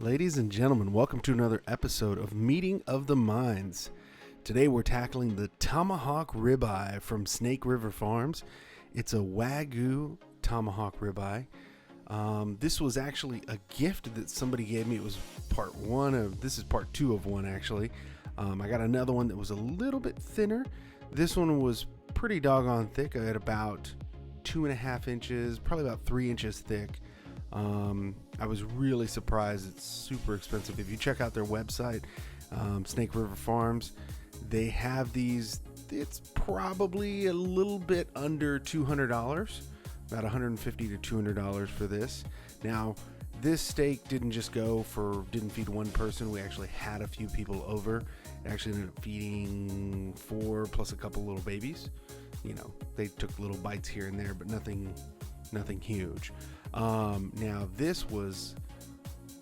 Ladies and gentlemen, welcome to another episode of Meeting of the Minds. Today we're tackling the Tomahawk Ribeye from Snake River Farms. It's a Wagyu Tomahawk Ribeye. This was actually a gift that somebody gave me. It was this is part two of one actually. I got another one that was a little bit thinner. This one was pretty doggone thick. I had about 2.5 inches, probably about 3 inches thick. I was really surprised. It's super expensive. If you check out their website, Snake River Farms, they have these. It's probably a little bit under $200, about $150 to $200 for this. Now, this steak didn't feed one person. We actually had a few people over. It actually ended up feeding 4 plus a couple little babies. You know, they took little bites here and there, but nothing huge. Now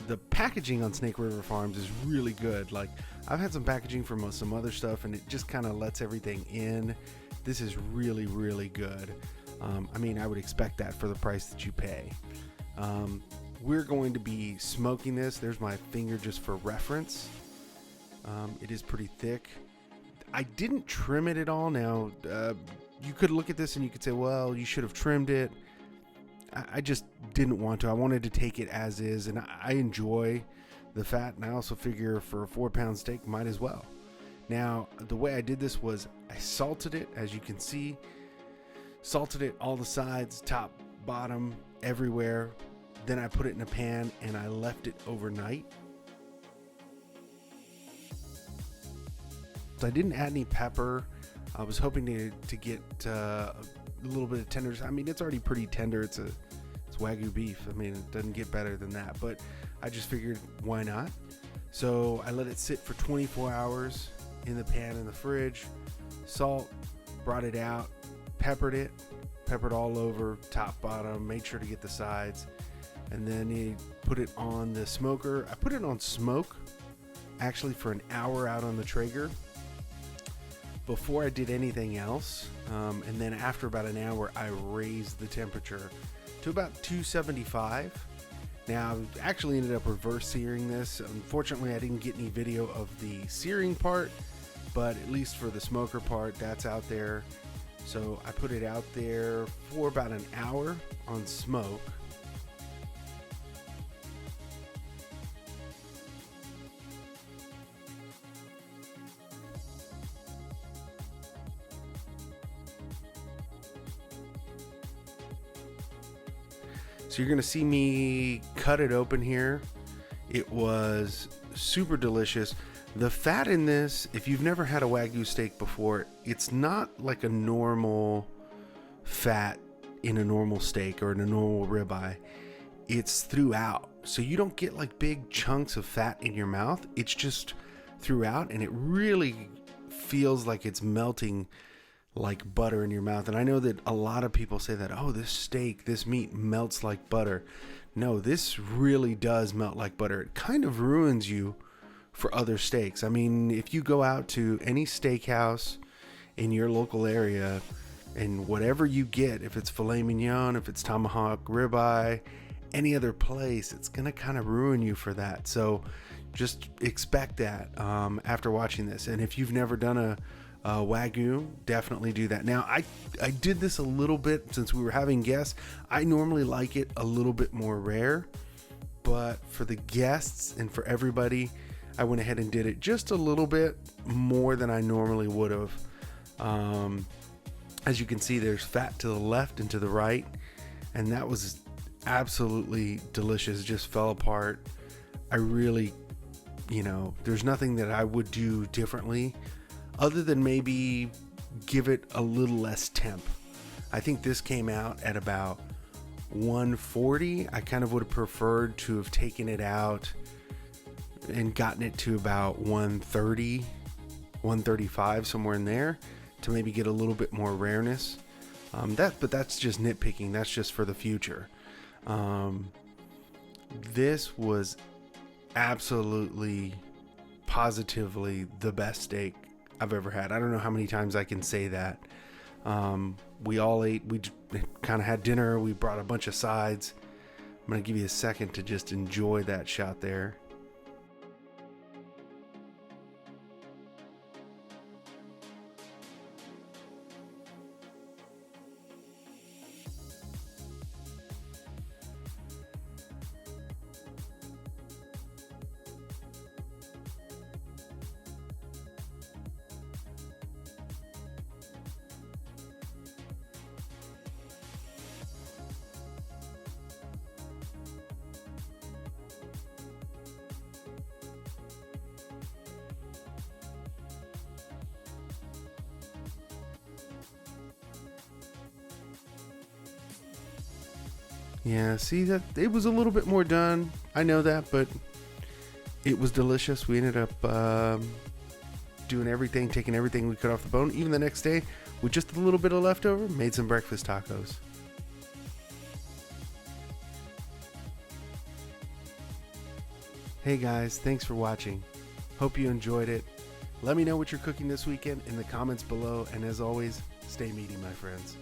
the packaging on Snake River Farms is really good. Like, I've had some packaging from some other stuff and it just kind of lets everything in. This is really, really good. I would expect that for the price that you pay. We're going to be smoking this. There's my finger just for reference. It is pretty thick. I didn't trim it at all. Now, you could look at this and you could say, well, you should have trimmed it. I just didn't want to. I wanted to take it as is, and I enjoy the fat, and I also figure for a 4-pound steak, might as well. Now, the way I did this was I salted it, as you can see. Salted it all the sides, top, bottom, everywhere. Then I put it in a pan, and I left it overnight. So I didn't add any pepper. I was hoping to get a little bit of tenderness. I mean, it's already pretty tender. It's Wagyu beef. I mean, it doesn't get better than that, but I just figured, why not? So I let it sit for 24 hours in the pan in the fridge. Salt, brought it out, peppered all over, top, bottom, made sure to get the sides, and then you put it on the smoker. I put it on smoke actually for an hour out on the Traeger before I did anything else, and then after about an hour I raised the temperature to about 275. Now, I actually ended up reverse searing this. Unfortunately, I didn't get any video of the searing part, but at least for the smoker part, that's out there. So I put it out there for about an hour on smoke. So you're going to see me cut it open here. It was super delicious. The fat in this, if you've never had a Wagyu steak before, it's not like a normal fat in a normal steak or in a normal ribeye. It's throughout. So you don't get like big chunks of fat in your mouth. It's just throughout, and it really feels like it's melting like butter in your mouth. And I know that a lot of people say that, oh, this meat melts like butter. No, this really does melt like butter. It kind of ruins you for other steaks. I mean, if you go out to any steakhouse in your local area and whatever you get, if it's filet mignon, if it's tomahawk ribeye, any other place, it's gonna kind of ruin you for that. So just expect that after watching this. And if you've never done a Wagyu, definitely do that. Now, I did this a little bit since we were having guests. I normally like it a little bit more rare, but for the guests and for everybody, I went ahead and did it just a little bit more than I normally would have. As you can see, there's fat to the left and to the right, and that was absolutely delicious. Just fell apart. I really, there's nothing that I would do differently other than maybe give it a little less temp. I think this came out at about 140. I kind of would have preferred to have taken it out and gotten it to about 130, 135, somewhere in there, to maybe get a little bit more rareness. But that's just nitpicking. That's just for the future. This was absolutely, positively the best steak I've ever had. I don't know how many times I can say that. We all ate. We kind of had dinner. We brought a bunch of sides. I'm going to give you a second to just enjoy that shot there. Yeah, see, that it was a little bit more done. I know that, but it was delicious. We ended up doing everything, taking everything we could off the bone. Even the next day, with just a little bit of leftover, made some breakfast tacos. Hey guys, thanks for watching. Hope you enjoyed it. Let me know what you're cooking this weekend in the comments below. And as always, stay meaty, my friends.